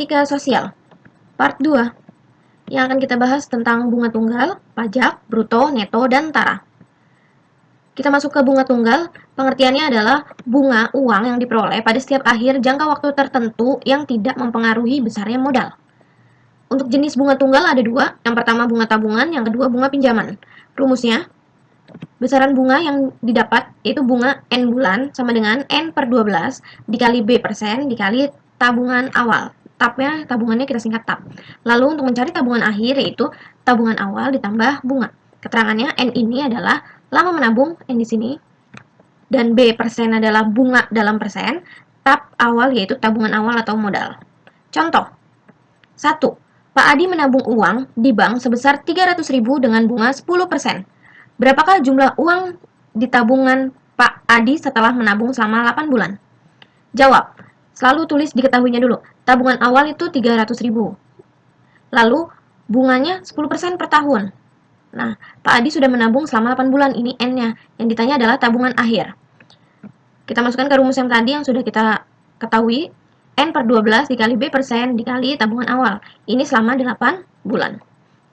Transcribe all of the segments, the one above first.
Matematika Sosial Part 2 yang akan kita bahas tentang bunga tunggal, pajak, bruto, neto, dan tara. Kita masuk ke bunga tunggal. Pengertiannya adalah bunga uang yang diperoleh pada setiap akhir jangka waktu tertentu yang tidak mempengaruhi besarnya modal. Untuk jenis bunga tunggal ada dua. Yang pertama bunga tabungan, yang kedua bunga pinjaman. Rumusnya, besaran bunga yang didapat yaitu bunga N bulan sama dengan N per 12 dikali B persen dikali tabungan awal. Tabungannya kita singkat tab. Lalu untuk mencari tabungan akhir yaitu tabungan awal ditambah bunga. Keterangannya N ini adalah lama menabung, N di sini, dan B persen adalah bunga dalam persen, tab awal yaitu tabungan awal atau modal. Contoh 1. Pak Adi menabung uang di bank sebesar 300.000 dengan bunga 10%. Berapakah jumlah uang di tabungan Pak Adi setelah menabung selama 8 bulan? Jawab. Selalu tulis diketahuinya dulu. Tabungan awal itu 300.000. Lalu bunganya 10% per tahun. Nah, Pak Adi sudah menabung selama 8 bulan. Ini N-nya. Yang ditanya adalah tabungan akhir. Kita masukkan ke rumus yang tadi yang sudah kita ketahui. N per 12 dikali B persen dikali tabungan awal. Ini selama 8 bulan.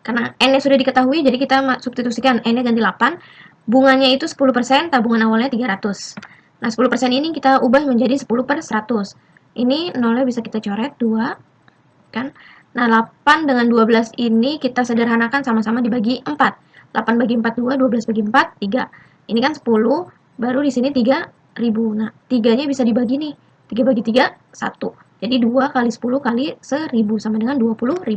Karena N-nya sudah diketahui, jadi kita substitusikan. N-nya ganti 8. Bunganya itu 10%, tabungan awalnya 300. Nah, 10% ini kita ubah menjadi 10 per 100. Ini nolnya bisa kita coret, 2. Kan? Nah, 8 dengan 12 ini kita sederhanakan sama-sama dibagi 4. 8 bagi 4, 2. 12 bagi 4, 3. Ini kan 10, baru di sini 3.000. Nah, 3-nya bisa dibagi nih. 3 bagi 3, 1. Jadi 2 kali 10 kali 1.000 sama dengan 20.000.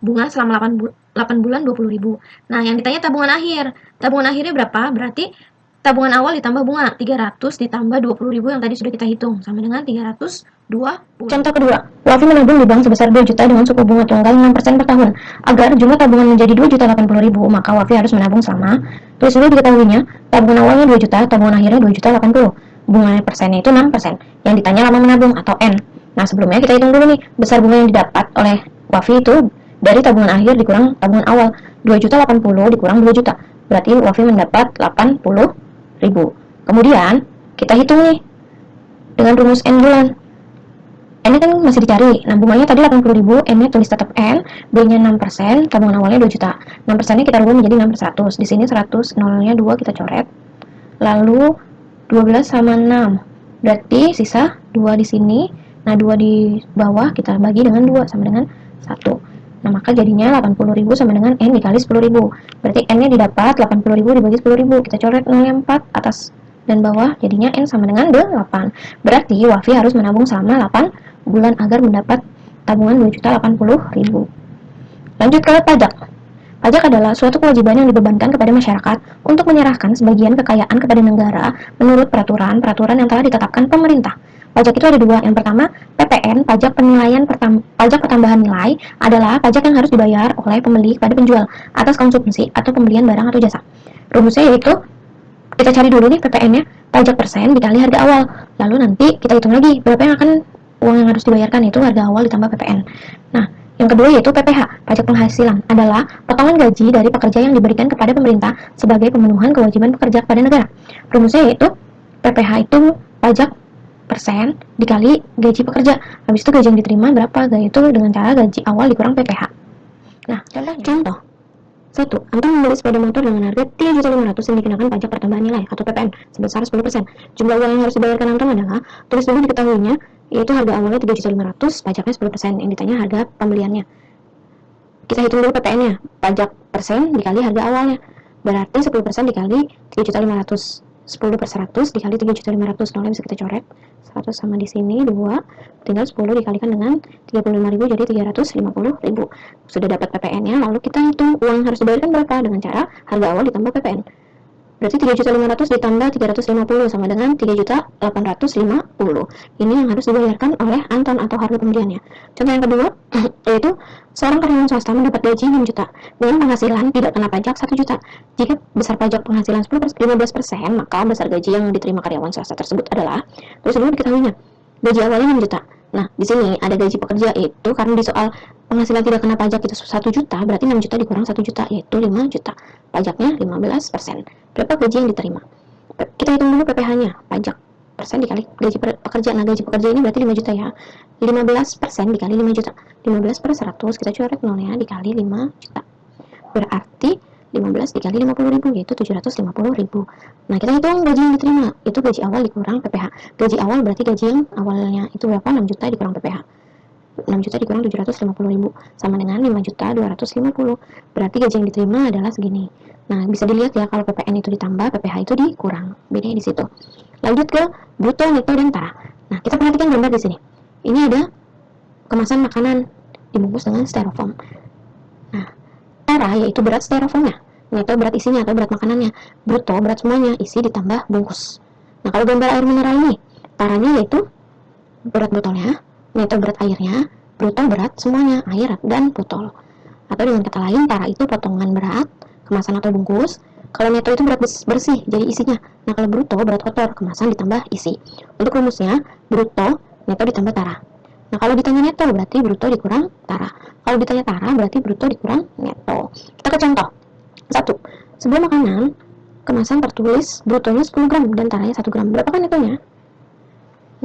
Bunga selama 8 bulan 20.000. Nah, yang ditanya tabungan akhir. Tabungan akhirnya berapa? Berarti tabungan awal ditambah bunga. 300 ditambah 20.000 yang tadi sudah kita hitung. Sama dengan 320. Contoh kedua. Wafi menabung di bank sebesar 2 juta dengan suku bunga tunggal 6% per tahun. Agar jumlah tabungan menjadi 2.080.000, maka Wafi harus menabung selama, tulis dulu diketahuinya, tabungan awalnya 2 juta, tabungan akhirnya 2.080. Bunga persennya itu 6%. Yang ditanya lama menabung atau N. Nah, sebelumnya kita hitung dulu nih, besar bunga yang didapat oleh Wafi itu dari tabungan akhir dikurang tabungan awal. 2.080 dikurang 2 juta. Berarti Wafi mendapat 80.000. Kemudian, kita hitung nih dengan rumus N bulan. N-nya kan masih dicari. Nah, bunganya tadi 80.000, N-nya tulis tetap N, B-nya 6%, tabungan awalnya 2 juta. 6%-nya kita rubah menjadi 6 per 100. Di sini 100, nolnya 2 kita coret. Lalu 12 sama 6. Berarti sisa 2 di sini. Nah, 2 di bawah kita bagi dengan 2 sama dengan 1. Nah, maka jadinya 80.000 sama dengan N dikali 10.000. Berarti N-nya didapat 80.000 dibagi 10.000. Kita coret 0 4 atas dan bawah, jadinya N sama dengan 8. Berarti Wafi harus menabung selama 8 bulan agar mendapat tabungan 2.080.000. Lanjut ke pajak. Pajak adalah suatu kewajiban yang dibebankan kepada masyarakat untuk menyerahkan sebagian kekayaan kepada negara menurut peraturan yang telah ditetapkan pemerintah. Pajak itu ada dua. Yang pertama, PPN, pajak pertambahan nilai, adalah pajak yang harus dibayar oleh pembeli kepada penjual atas konsumsi atau pembelian barang atau jasa. Rumusnya yaitu, kita cari dulu nih PPN-nya, pajak persen dikali harga awal. Lalu nanti kita hitung lagi berapa yang akan uang yang harus dibayarkan, yaitu harga awal ditambah PPN. Nah, yang kedua yaitu PPH, pajak penghasilan, adalah potongan gaji dari pekerja yang diberikan kepada pemerintah sebagai pemenuhan kewajiban pekerja kepada negara. Rumusnya yaitu PPH itu pajak persen dikali gaji pekerja. Habis itu gaji yang diterima berapa? Itu dengan cara gaji awal dikurang PPH. Nah, contoh 1. Anton membeli sepeda motor dengan harga 3.500.000 yang dikenakan pajak pertambahan nilai atau PPN sebesar 10%. Jumlah uang yang harus dibayarkan Anton adalah, tulis dulu diketahuinya, yaitu harga awalnya 3.500.000, pajaknya 10%. Yang ditanya harga pembeliannya. Kita hitung dulu PPN-nya. Pajak persen dikali harga awalnya. Berarti 10% dikali 3.500.000. 10 per 100 dikali 3.500.000, nolnya bisa kita coret. 100 sama di sini 2, tinggal 10 dikalikan dengan 35.000 jadi 350.000. Sudah dapat PPN-nya, lalu kita hitung uang harus dibayarkan berapa dengan cara harga awal ditambah PPN. Berarti 3.500.000 ditambah 350 sama dengan 3.850. Ini yang harus dibayarkan oleh Anton atau harga pembeliannya. Contoh yang kedua, yaitu seorang karyawan swasta mendapat gaji 6 juta dengan penghasilan tidak kena pajak 1 juta. Jika besar pajak penghasilan 15%, maka besar gaji yang diterima karyawan swasta tersebut adalah, terus dulu diketahuinya, gaji awalnya 6 juta. Nah, di sini ada gaji pekerja itu karena di soal penghasilan tidak kena pajak itu 1 juta, berarti 6 juta dikurang 1 juta, yaitu 5 juta. Pajaknya 15%. Berapa gaji yang diterima? Kita hitung dulu PPH-nya, pajak 15% dikali gaji pekerja. Nah, gaji pekerja ini berarti 5 juta ya. 15% dikali 5 juta. 15 per 100, kita coret nolnya dikali 5 juta. Berarti 15 dikali 50.000, yaitu 750.000. Nah, kita hitung gaji yang diterima. Itu gaji awal dikurang PPh. Gaji awal berarti gaji yang awalnya itu berapa? 6 juta dikurang PPh. 6 juta dikurang 750.000 sama dengan 5 juta 250. Berarti gaji yang diterima adalah segini. Nah, bisa dilihat ya, kalau PPN itu ditambah, PPh itu dikurang. Bedanya di situ. Lanjut ke bruto, neto, dan tara. Nah, kita perhatikan gambar di sini. Ini ada kemasan makanan dibungkus dengan styrofoam. Nah, tara yaitu berat styrofoamnya, neto berat isinya atau berat makanannya, bruto berat semuanya, isi ditambah bungkus. Nah, kalau gambar air mineral ini, taranya yaitu berat botolnya, neto berat airnya, bruto berat semuanya, air dan botol. Atau dengan kata lain, tara itu potongan berat, kemasan atau bungkus. Kalau neto itu berat bersih, jadi isinya. Nah, kalau bruto berat kotor, kemasan ditambah isi. Untuk rumusnya, bruto, neto ditambah tara. Nah, kalau ditanya neto berarti bruto dikurang tara. Kalau ditanya tara berarti bruto dikurang neto. Kita ke contoh. 1. Sebuah makanan kemasan tertulis brutonya 10 gram dan taranya 1 gram. Berapa kan netonya?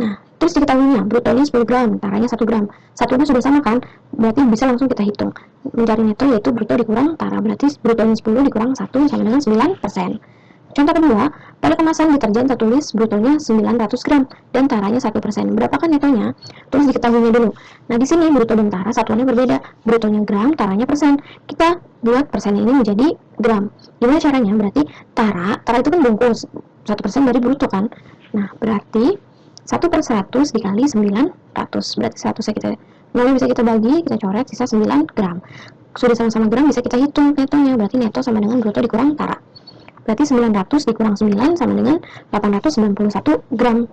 Nah, terus diketahuinya brutonya 10 gram, taranya 1 gram. Satunya sudah sama kan? Berarti bisa langsung kita hitung. Mencari neto yaitu bruto dikurang tara. Berarti brutonya 10 dikurang 1 sama dengan 9%. Contoh kedua, pada kemasan deterjen tertulis brutonya 900 gram dan taranya 1%. Berapa kan netonya? Terus diketahuinya dulu. Nah, di sini bruto dan tara satuannya berbeda. Brutonya gram, taranya persen. Kita buat persen ini menjadi gram. Gimana caranya? Berarti tara itu kan bungkus. 1% dari bruto kan? Nah, berarti 1 per 100 dikali 900. Berarti 100 kita nolnya bisa kita bagi, kita coret, sisa 9 gram. Sudah sama-sama gram, bisa kita hitung netonya. Berarti neto sama dengan bruto dikurang tara. Berarti 900 dikurang 9 sama dengan 891 gram.